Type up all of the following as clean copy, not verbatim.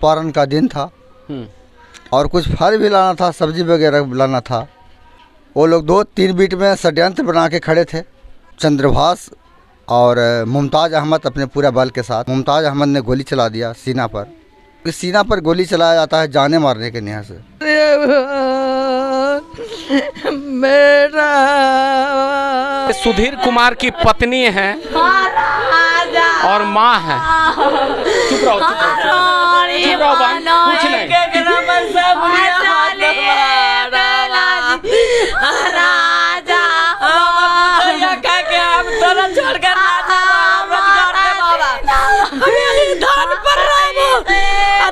पारण का दिन था और कुछ फल भी लाना था, सब्जी वगैरह लाना था। वो लोग 2-3 बीट में षड्यंत्र बना के खड़े थे। चंद्रभास और मुमताज़ अहमद अपने पूरा बल के साथ, मुमताज़ अहमद ने गोली चला दिया सीना पर। सीना पर गोली चलाया जाता है जाने मारने के नियत से। सुधीर कुमार की पत्नी है और माँ है। चुप रहो, चुप रहो बहन, कुछ नहीं।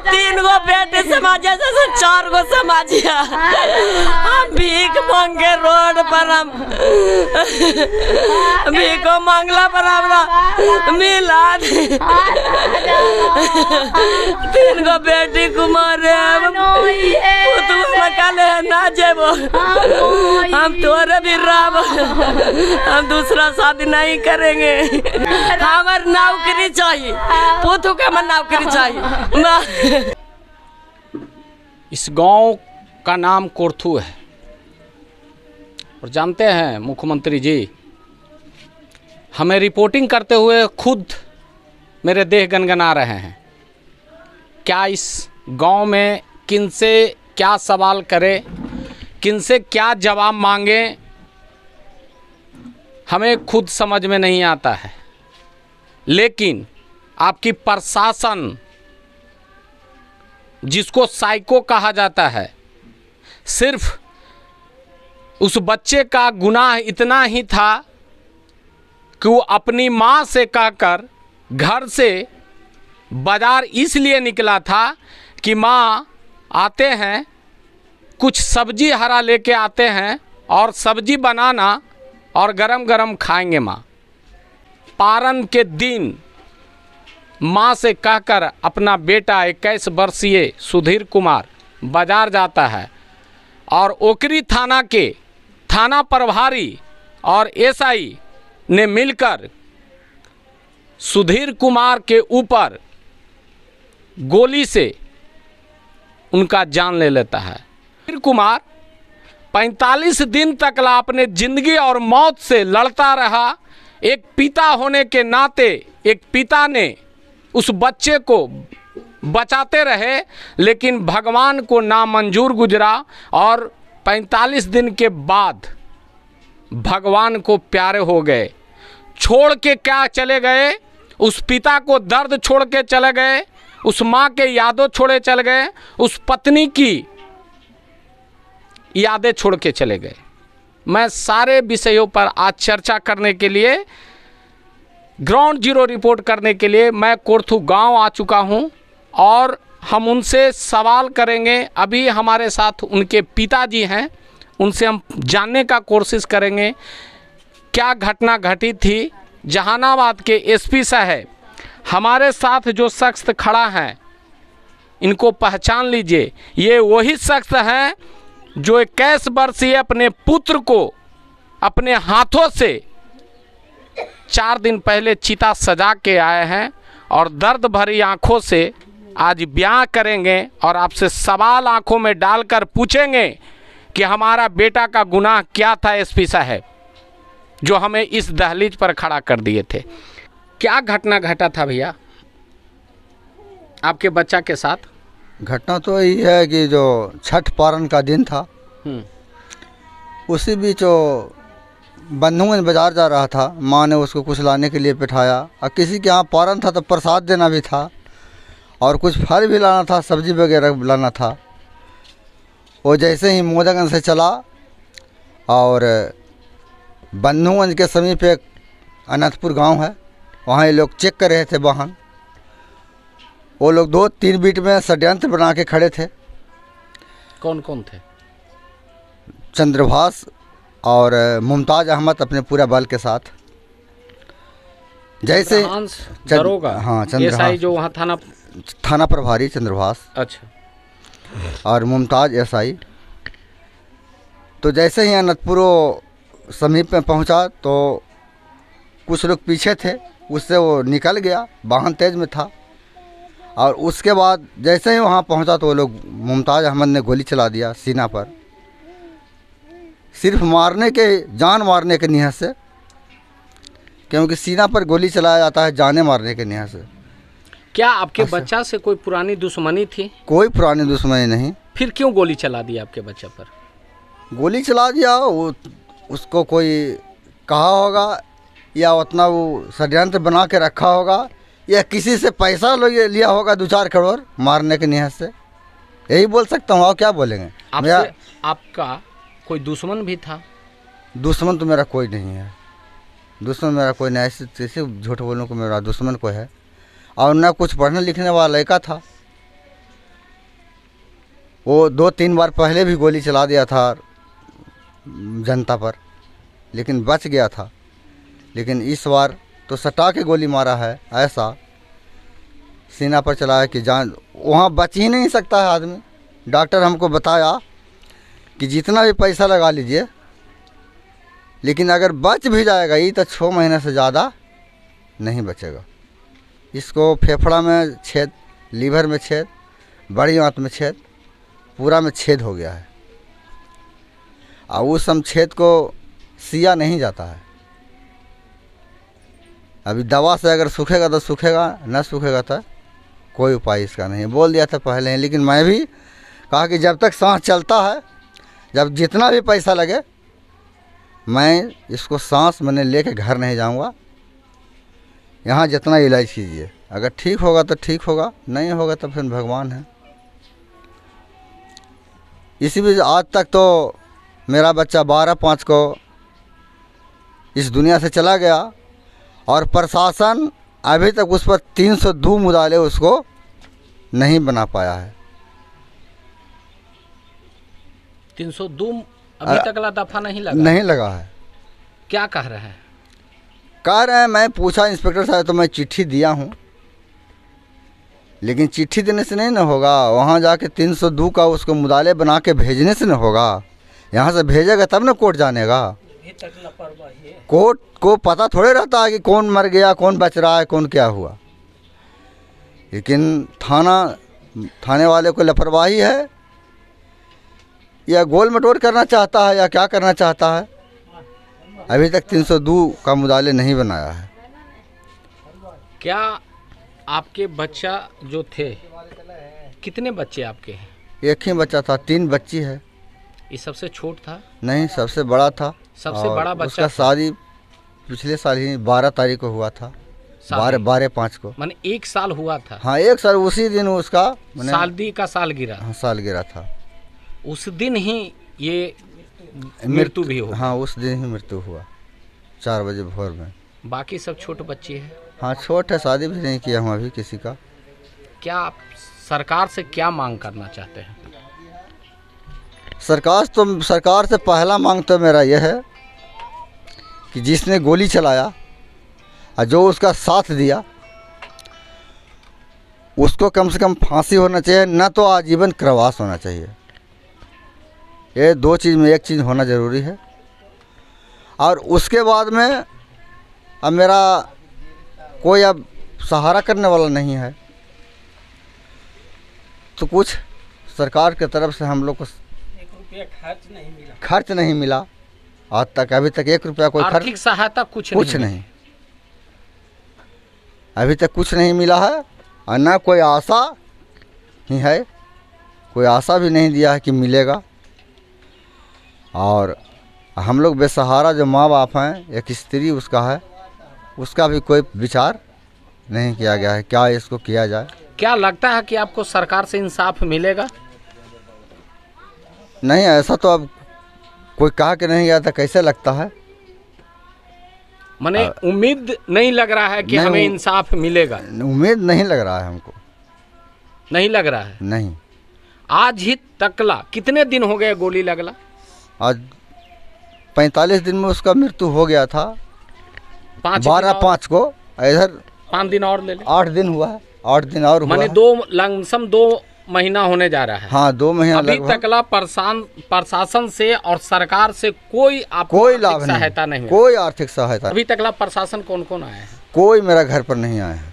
तीन गो बेटे समाज से 4 गो समाजिया, हम भीख मांगे रोड पर, हम भीख मांगला पर हमरा मिला। 3 गो बेटी कुमार ना जेबो, हम तोरे भी राब, हम दूसरा शादी नहीं करेंगे। हमार नौकरी चाहिए, पुतू के हमार नौकरी चाहिए। इस गांव का नाम कोर्थू है और जानते हैं मुख्यमंत्री जी, हमें रिपोर्टिंग करते हुए खुद मेरे देह गनगना रहे हैं। क्या इस गांव में किनसे क्या सवाल करें, किनसे क्या जवाब मांगे, हमें खुद समझ में नहीं आता है। लेकिन आपकी प्रशासन, जिसको साइको कहा जाता है, सिर्फ उस बच्चे का गुनाह इतना ही था कि वो अपनी माँ से कहकर घर से बाजार इसलिए निकला था कि माँ आते हैं, कुछ सब्जी हरा लेके आते हैं और सब्जी बनाना और गरम गरम खाएंगे माँ। पारण के दिन माँ से कहकर अपना बेटा 21 वर्षीय सुधीर कुमार बाजार जाता है और ओकरी थाना के थाना प्रभारी और एसआई ने मिलकर सुधीर कुमार के ऊपर गोली से उनका जान ले लेता है। सुधीर कुमार 45 दिन तक अपने जिंदगी और मौत से लड़ता रहा। एक पिता होने के नाते एक पिता ने उस बच्चे को बचाते रहे, लेकिन भगवान को नामंजूर गुजरा और 45 दिन के बाद भगवान को प्यारे हो गए। छोड़ के क्या चले गए, उस पिता को दर्द छोड़ के चले गए, उस माँ के यादों छोड़े चले गए, उस पत्नी की यादें छोड़ के चले गए। मैं सारे विषयों पर आज चर्चा करने के लिए, ग्राउंड जीरो रिपोर्ट करने के लिए मैं कोर्थू गांव आ चुका हूं और हम उनसे सवाल करेंगे। अभी हमारे साथ उनके पिताजी हैं, उनसे हम जानने का कोशिश करेंगे क्या घटना घटी थी। जहानाबाद के एसपी साहब, हमारे साथ जो शख्स खड़ा है इनको पहचान लीजिए। ये वही शख्स हैं जो 21 वर्षीय अपने पुत्र को अपने हाथों से 4 दिन पहले चिता सजा के आए हैं और दर्द भरी आंखों से आज ब्याह करेंगे और आपसे सवाल आंखों में डालकर पूछेंगे कि हमारा बेटा का गुनाह क्या था एसपी साहब, जो हमें इस दहलीज पर खड़ा कर दिए थे। क्या घटना घटा था भैया आपके बच्चा के साथ? घटना तो यही है कि जो छठ पारण का दिन था, उसी बीच वो बंधुओं बाजार जा रहा था। माँ ने उसको कुछ लाने के लिए बिठाया और किसी के यहाँ पारण था तो प्रसाद देना भी था और कुछ फल भी लाना था, सब्जी वगैरह लाना था। वो जैसे ही मोदागंज से चला और बंधुगंज के समीप एक अनंतपुर गांव है, वहाँ ये लोग चेक कर रहे थे वाहन। वो लोग 2-3 बीट में षड्यंत्र बना के खड़े थे। कौन कौन थे? चंद्रभास और मुमताज़ अहमद अपने पूरा बल के साथ। जैसे दरोगा, हाँ, एसआई जो वहाँ थाना प्रभारी चंद्रभास, अच्छा, और मुमताज़ एसआई। तो जैसे ही अनंतपुर समीप में पहुंचा तो कुछ लोग पीछे थे, उससे वो निकल गया, वाहन तेज में था और उसके बाद जैसे ही वहाँ पहुँचा तो वो लोग मुमताज़ अहमद ने गोली चला दिया सीना पर, सिर्फ मारने के, जान मारने के नियत से, क्योंकि सीना पर गोली चलाया जाता है जाने मारने के नियत से। क्या आपके बच्चा से कोई पुरानी दुश्मनी थी? कोई पुरानी दुश्मनी नहीं। फिर क्यों गोली चला दिया आपके बच्चे पर? गोली चला दिया, वो उसको कोई कहा होगा या उतना वो षड्यंत्र बना के रखा होगा या किसी से पैसा लिया होगा 2-4 करोड़ मारने के नियत से, यही बोल सकता हूँ। और क्या बोलेंगे? आपका कोई दुश्मन भी था? दुश्मन तो मेरा कोई नहीं है, दुश्मन मेरा कोई नहीं। ऐसे झूठ बोलने को मेरा दुश्मन कोई है, और न कुछ पढ़ने लिखने वाला लड़का था। वो 2-3 बार पहले भी गोली चला दिया था जनता पर, लेकिन बच गया था। लेकिन इस बार तो सटा के गोली मारा है, ऐसा सीना पर चलाया कि जान, वहाँ बच ही नहीं सकता है आदमी। डॉक्टर हमको बताया कि जितना भी पैसा लगा लीजिए, लेकिन अगर बच भी जाएगा ये तो 6 महीने से ज़्यादा नहीं बचेगा। इसको फेफड़ा में छेद, लीवर में छेद, बड़ी आंत में छेद, पूरा में छेद हो गया है, और उस हम छेद को सिया नहीं जाता है। अभी दवा से अगर सूखेगा तो सूखेगा, न सूखेगा तो कोई उपाय इसका नहीं। बोल दिया था पहले ही, लेकिन मैं भी कहा कि जब तक सांस चलता है, जब जितना भी पैसा लगे, मैं इसको सांस मैंने लेके घर नहीं जाऊंगा। यहाँ जितना इलाज कीजिए, अगर ठीक होगा तो ठीक होगा, नहीं होगा तो फिर भगवान है। इसी भी आज तक तो मेरा बच्चा 12/5 को इस दुनिया से चला गया, और प्रशासन अभी तक उस पर 302 मुदाले उसको नहीं बना पाया है। 302 अभी तक दफा नहीं लगा? नहीं लगा है। क्या कह रहे हैं? कह रहे हैं, मैं पूछा इंस्पेक्टर साहब तो मैं चिट्ठी दिया हूँ, लेकिन चिट्ठी देने से नहीं ना होगा, वहाँ जाके 302 का उसको मुदाले बना के भेजने से न होगा। यहाँ से भेजेगा तब ना कोर्ट जानेगा। कोर्ट को पता थोड़े रहता है कि कौन मर गया, कौन बच रहा है, कौन क्या हुआ। लेकिन थाने वाले को लापरवाही है, या गोल मटोर करना चाहता है, या क्या करना चाहता है। अभी तक 302 का मुदाले नहीं बनाया है। क्या आपके बच्चा जो थे, कितने बच्चे आपके हैं? एक ही बच्चा था, 3 बच्ची है। ये सबसे छोट था? नहीं, सबसे बड़ा था। सबसे बड़ा बच्चा? उसका शादी पिछले साल ही 12 तारीख को हुआ था, 12/5 को। माने 1 साल हुआ था? हाँ, 1 साल उसी दिन उसका शादी का सालगिरह। हाँ, सालगिरह था। उस दिन ही ये मृत्यु भी हो? हाँ, उस दिन ही मृत्यु हुआ, 4 बजे भोर में। बाकी सब छोट बच्चे हैं? हाँ, छोट है, शादी भी नहीं किया हूँ अभी किसी का। क्या आप सरकार से क्या मांग करना चाहते हैं? सरकार से पहला मांग तो मेरा यह है कि जिसने गोली चलाया और जो उसका साथ दिया, उसको कम से कम फांसी होना चाहिए, न तो आजीवन कारावास होना चाहिए। ये 2 चीज़ में एक चीज़ होना ज़रूरी है। और उसके बाद में अब मेरा कोई अब सहारा करने वाला नहीं है, तो कुछ सरकार की तरफ से हम लोग को 1 रुपया खर्च नहीं मिला आज तक। अभी तक 1 रुपया कोई आर्थिक सहायता कुछ नहीं। अभी तक कुछ नहीं मिला है, और ना कोई आशा ही है, कोई आशा भी नहीं दिया है कि मिलेगा। और हम लोग बेसहारा जो माँ बाप हैं, एक स्त्री उसका है, उसका भी कोई विचार नहीं किया गया है, क्या इसको किया जाए। क्या लगता है कि आपको सरकार से इंसाफ मिलेगा? नहीं, ऐसा तो अब कोई कहा कि नहीं गया था, कैसे लगता है? माने उम्मीद नहीं लग रहा है कि हमें इंसाफ मिलेगा? उम्मीद नहीं लग रहा है हमको। नहीं लग रहा है? नहीं। आज ही तकला कितने दिन हो गए गोली लगला? आज 45 दिन में उसका मृत्यु हो गया था, 12/5 को। इधर 5 दिन और ले ले, 8 दिन हुआ है, 8 दिन और हुआ। माने 2 महीना होने जा रहा है। हाँ, 2 महीना अभी तकला प्रशासन से और सरकार से कोई आपको कोई लाभ नहीं, सहायता नहीं, कोई आर्थिक सहायता। अभी तकला प्रशासन कौन कौन आया है? कोई मेरा घर पर नहीं आया है।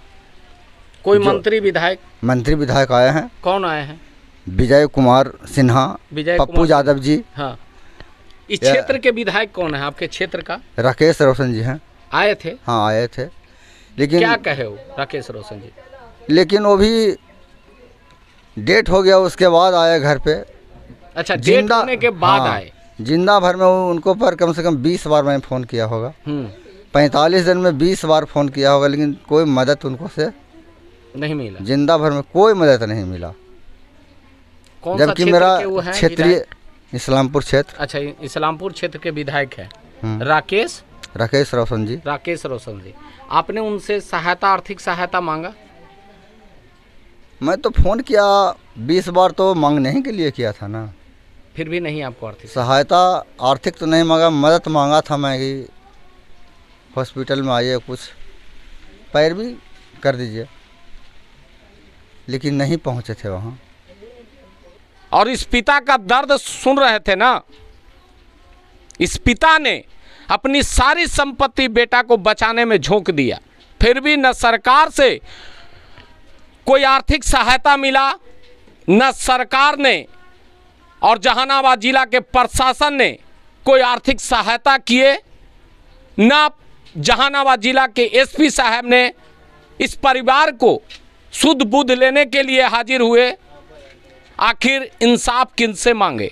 कोई मंत्री विधायक? मंत्री विधायक आए हैं। कौन आए हैं? विजय कुमार सिन्हा, विजय पप्पू कुमार यादव जी। हाँ, इस क्षेत्र के विधायक कौन है आपके क्षेत्र का? राकेश रोशन जी हैं। आए थे? हाँ आए थे, लेकिन क्या कहे वो राकेश रोशन जी? लेकिन वो भी डेट हो गया, उसके बाद आए घर पे। अच्छा, डेट होने के बाद हाँ, आए? जिंदा भर में उनको पर कम से कम 20 बार मैंने फ़ोन किया होगा। 45 दिन में 20 बार फ़ोन किया होगा, लेकिन कोई मदद उनको से नहीं मिला। जिंदा भर में कोई मदद नहीं मिला। कौन सा जबकि क्षेत्र मेरा के वो हैं क्षेत्रीय विधायक? इस्लामपुर क्षेत्र। अच्छा, इस्लामपुर क्षेत्र के विधायक है राकेश रोशन जी। राकेश रोशन जी, आपने उनसे सहायता, आर्थिक सहायता मांगा? मैं तो फ़ोन किया 20 बार, तो मांगने ही के लिए किया था ना। फिर भी नहीं आपको आर्थिक सहायता आर्थिक तो नहीं मांगा, मदद मांगा था मैं कि हॉस्पिटल में आइए, कुछ पैरवी कर दीजिए, लेकिन नहीं पहुंचे थे वहाँ। और इस पिता का दर्द सुन रहे थे ना। इस पिता ने अपनी सारी संपत्ति बेटा को बचाने में झोंक दिया, फिर भी न सरकार से कोई आर्थिक सहायता मिला, न सरकार ने और जहानाबाद जिला के प्रशासन ने कोई आर्थिक सहायता किए, न जहानाबाद जिला के एसपी साहब ने इस परिवार को शुद्ध बुद्ध लेने के लिए हाजिर हुए। आखिर इंसाफ किनसे मांगे?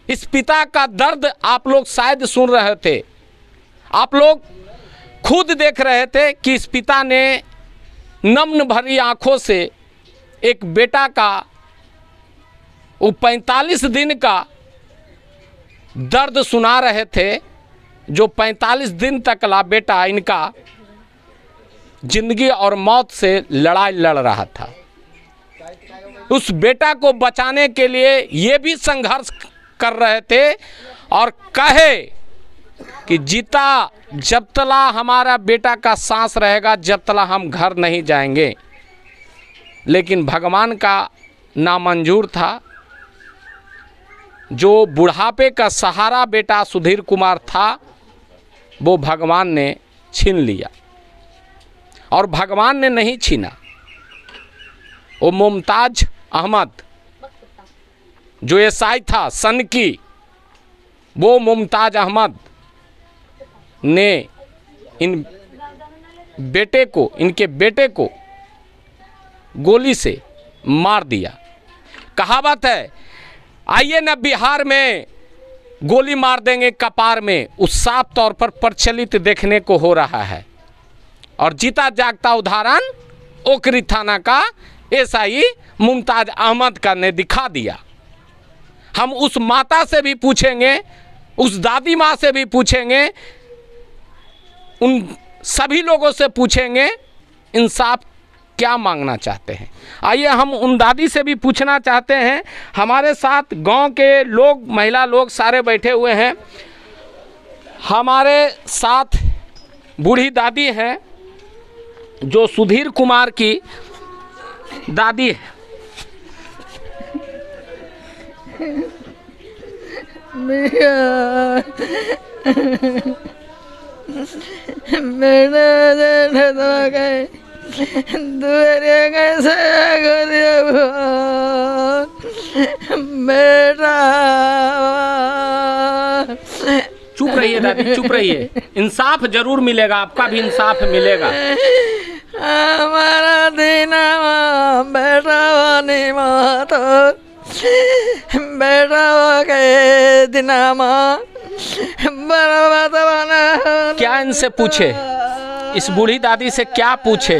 इस पिता का दर्द आप लोग शायद सुन रहे थे, आप लोग खुद देख रहे थे कि इस पिता ने नम्न भरी आंखों से एक बेटा का वो 45 दिन का दर्द सुना रहे थे, जो 45 दिन तक ला बेटा इनका जिंदगी और मौत से लड़ाई लड़ रहा था। उस बेटा को बचाने के लिए ये भी संघर्ष कर रहे थे और कहे कि जीता जब तला हमारा बेटा का सांस रहेगा, जब तला हम घर नहीं जाएंगे। लेकिन भगवान का नामंजूर था। जो बुढ़ापे का सहारा बेटा सुधीर कुमार था, वो भगवान ने छीन लिया। और भगवान ने नहीं छीना, वो मुमताज अहमद जो एसआई था सन की, वो मुमताज अहमद ने इनके बेटे को गोली से मार दिया। कहावत है, आइए न बिहार में गोली मार देंगे कपार में, उस साफ तौर पर प्रचलित देखने को हो रहा है। और जीता जागता उदाहरण ओकरी थाना का एसआई मुमताज अहमद का ने दिखा दिया। हम उस माता से भी पूछेंगे, उस दादी माँ से भी पूछेंगे, उन सभी लोगों से पूछेंगे इंसाफ क्या मांगना चाहते हैं। आइए हम उन दादी से भी पूछना चाहते हैं। हमारे साथ गांव के लोग, महिला लोग सारे बैठे हुए हैं। हमारे साथ बूढ़ी दादी हैं जो सुधीर कुमार की दादी है। चुप रहिए दादी, चुप रहिए। इंसाफ जरूर मिलेगा, आपका भी इंसाफ मिलेगा। हमारा दीना बेटा वानी माता बेटा के दिना क्या इनसे पूछे, इस बूढ़ी दादी से क्या पूछे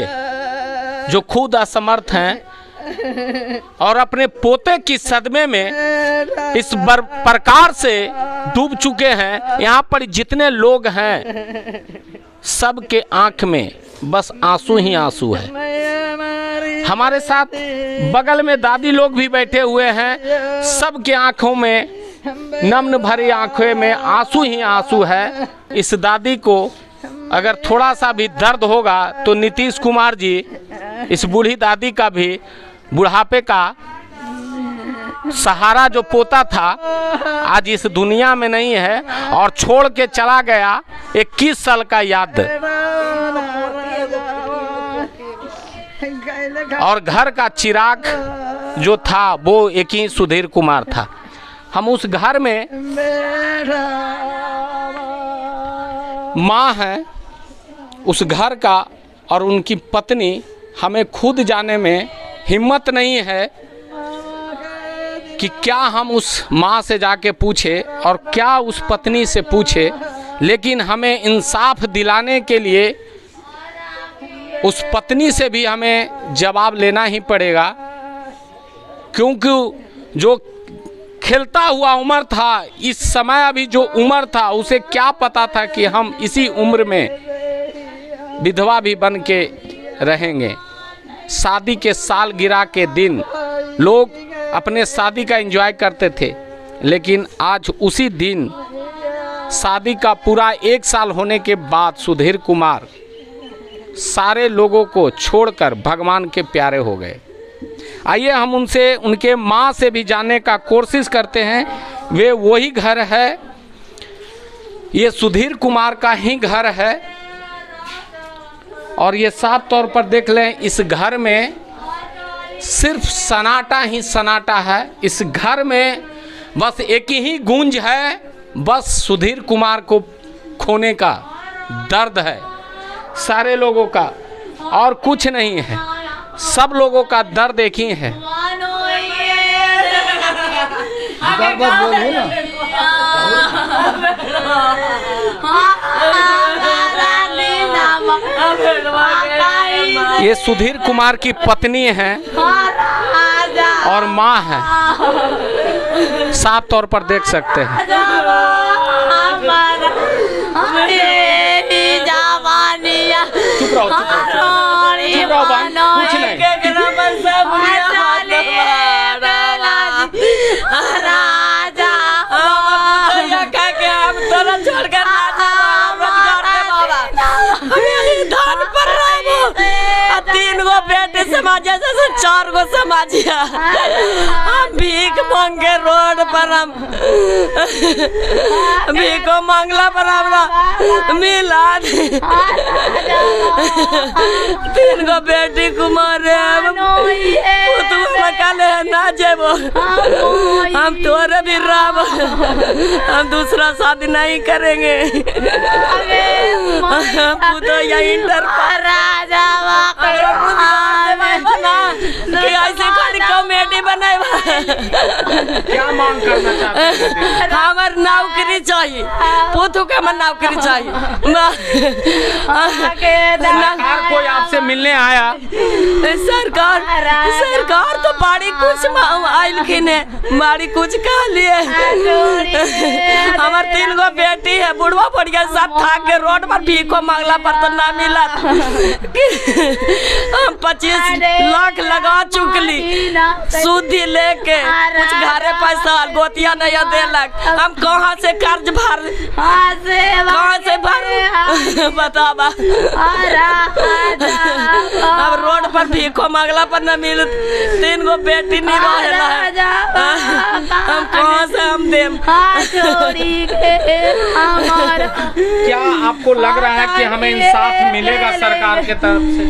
जो खुद असमर्थ हैं और अपने पोते की सदमे में इस प्रकार से डूब चुके हैं। यहाँ पर जितने लोग हैं सबके आंख में बस आंसू ही आंसू है। हमारे साथ बगल में दादी लोग भी बैठे हुए हैं, सबके आंखों में नम्न भरी आंखों में आंसू ही आंसू है। इस दादी को अगर थोड़ा सा भी दर्द होगा तो नीतीश कुमार जी इस बूढ़ी दादी का भी बुढ़ापे का सहारा जो पोता था आज इस दुनिया में नहीं है और छोड़ के चला गया 21 साल का याद। और घर का चिराग जो था वो एक ही सुधीर कुमार था। हम उस घर में माँ है उस घर का और उनकी पत्नी, हमें खुद जाने में हिम्मत नहीं है कि क्या हम उस माँ से जाके पूछे और क्या उस पत्नी से पूछे, लेकिन हमें इंसाफ दिलाने के लिए उस पत्नी से भी हमें जवाब लेना ही पड़ेगा, क्योंकि जो खेलता हुआ उम्र था, इस समय अभी जो उम्र था, उसे क्या पता था कि हम इसी उम्र में विधवा भी बन के रहेंगे। शादी के सालगिरह के दिन लोग अपने शादी का एंजॉय करते थे, लेकिन आज उसी दिन शादी का पूरा 1 साल होने के बाद सुधीर कुमार सारे लोगों को छोड़कर भगवान के प्यारे हो गए। आइए हम उनसे, उनके माँ से भी जानने का कोशिश करते हैं। वे वही घर है, ये सुधीर कुमार का ही घर है और ये साफ तौर पर देख लें, इस घर में सिर्फ सन्नाटा ही सन्नाटा है। इस घर में बस एक ही गूंज है, बस सुधीर कुमार को खोने का दर्द है सारे लोगों का, और कुछ नहीं है। सब लोगों का दर्द एक ही है। ये सुधीर कुमार की पत्नी है और माँ है, साफ तौर पर देख सकते हैं। चुप रहो, चुप रहो बहन, कुछ नहीं। बेटे समाज से 4 गो समाजिया, हम भीख मांगे रोड पर, हम भीखो मांगला पर हमरा मिला 3 गो बेटी कुमार काले ना जेबो, हम तोरे भी राब, हम दूसरा शादी नहीं करेंगे। तो यही इंटर ऐसे खाली कॉमेडी बनाए। क्या मांग करना चाहते हैं? हमार नौकरी चाहिए, पुतू के हमार नौकरी चाहिए। सरकार कोई आपसे मिलने आया? सरकार तो बड़ी कुछ आयल खिने, बड़ी कुछ कह लिए। हमार 3 गो बेटी है, बुढ़वा बढ़िया सब थाक के रोड पर भीखो मांगला पर तो ना मिला। हम 25 लाख लगा चुकली सूदी लेके, कुछ घरे पैसा गोतिया नहीं देलक, हम कहाँ से कर्ज भर, कहाँ से भर बताबा। अब रोड पर भीखो मांगला पर न मिल, 3 गो बेटी नहीं रहेला है, हम कहाँ से हम देम। क्या आपको लग रहा है कि हमें इंसाफ मिलेगा सरकार के तरफ से?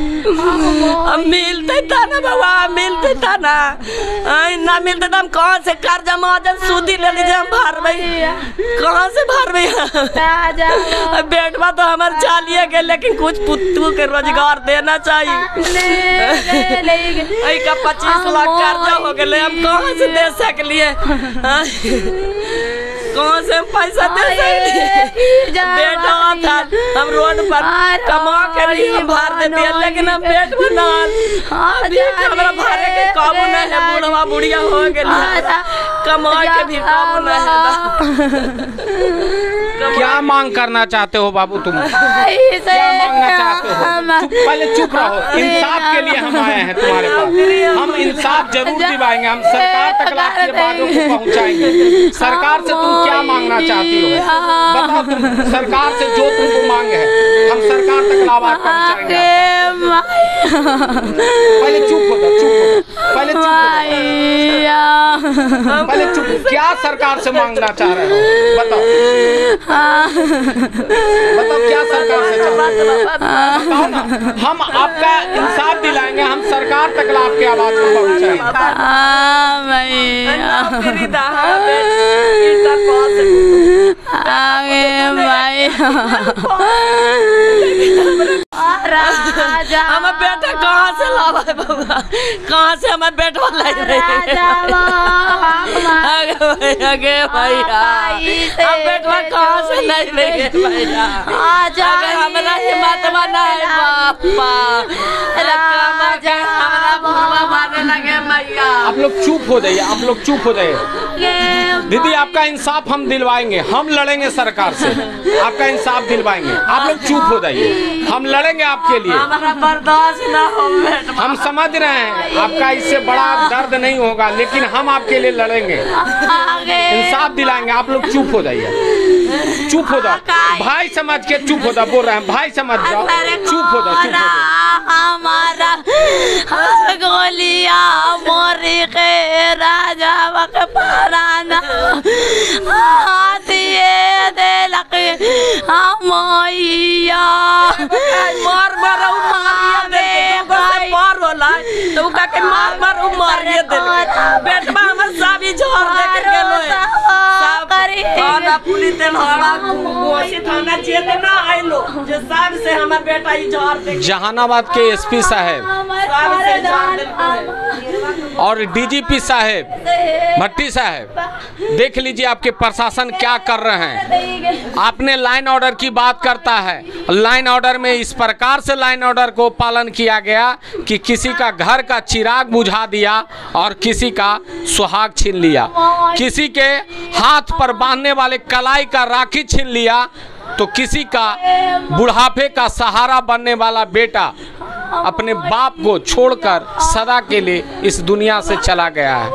मिलते था ना बाबा, मिलते था ना, ना मिलते था हम कहाँ से कर्ज महाजन सूदी ले लीजिए, हम भरबे कहाँ से भरबे। बेटवा तो हमारे चालिए गए, लेकिन कुछ पुत्तू के रोजगार देना चाहिए। 25 लाख कर्जा हो गए, हम कहाँ से दे सकलिए, कहाँ से हम पैसा दे सकलिए। बेटा था, हम रोड पर कमा के लिए भर देते हैं, लेकिन हम पेट में डाल हमारा भरे के काबू नहीं है। बुढ़वा बुढ़िया हो गए, कमा के भी काबू नहीं है। क्या मांग करना चाहते हो बाबू तुम? क्या मांगना चाहते हो? पहले चुप रहो। इंसाफ के लिए हम आए हैं तुम्हारे पास, हम इंसाफ जरूर दिवाएंगे, हम सरकार तक आपकी बातों को पहुंचाएंगे। सरकार से तुम क्या मांगना चाहती हो बताओ? तुम सरकार से जो तुमको मांग है, हम सरकार तक आवाज पहुंचाएंगे। पहले चुप हो जाओ, चुप हो जाओ, पहले चुप हो जाओ। पहले चुप, क्या सरकार से मांगना चाह रहे हो? बताओ बताओ क्या सरकार से चाह रहे हो? बताओ ना, हम आपका इंसाफ दिलाएंगे, हम सरकार तक आपकी आवाज को पहुंचाएंगे। हमारा बेटा कहाँ से लावा है बाबा? कहाँ से हमारा बेटा लाई आगे भैया? हम बेटवा कहाँ से लाई रहे भैया? अगर हमारा हिम्मत बना है बापा, आप लोग चुप हो जाइए, आप लोग चुप हो जाइए। दीदी आपका इंसाफ हम दिलवाएंगे, हम लड़ेंगे सरकार से, आपका इंसाफ दिलवाएंगे। आप लोग चुप हो जाइए, हम लड़ेंगे आपके लिए। हमारा बर्दाश्त ना हो बेटा। हम समझ रहे हैं आपका इससे बड़ा दर्द नहीं होगा, लेकिन हम आपके लिए लड़ेंगे, इंसाफ दिलाएंगे। आप लोग चुप हो जाइए, चुप हो जाओ, भाई समझ के चुप हो जाओ। बोल रहे हैं भाई समझ जाओ, चुप हो जाओ, चुप हो जाओ। हमारा गोलिया मोरी के राजा वक पराना दिए दे लके हमैया मार मारो मारिया दे मार होला तो का के मार मारो मारिया दे बेटवा हमर साबी जोर दे के गेलो सब थाना पुलिस ते हड़ा गोसी थाना जेत ना आइलो जे सब से हमर बेटा ई जोर दे। जहानाबाद के एसपी साहब और डीजीपी साहब भट्टी साहब, देख लीजिए आपके प्रशासन क्या कर रहे हैं। आपने लाइन ऑर्डर की बात करता है, लाइन ऑर्डर में इस प्रकार से लाइन ऑर्डर को पालन किया गया कि किसी का घर का चिराग बुझा दिया और किसी का सुहाग छीन लिया, किसी के हाथ पर बांधने वाले कलाई का राखी छीन लिया, तो किसी का बुढ़ापे का सहारा बनने वाला बेटा अपने बाप को छोड़कर सदा के लिए इस दुनिया से चला गया है।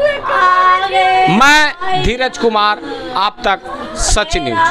मैं धीरज कुमार, आप तक सच न्यूज।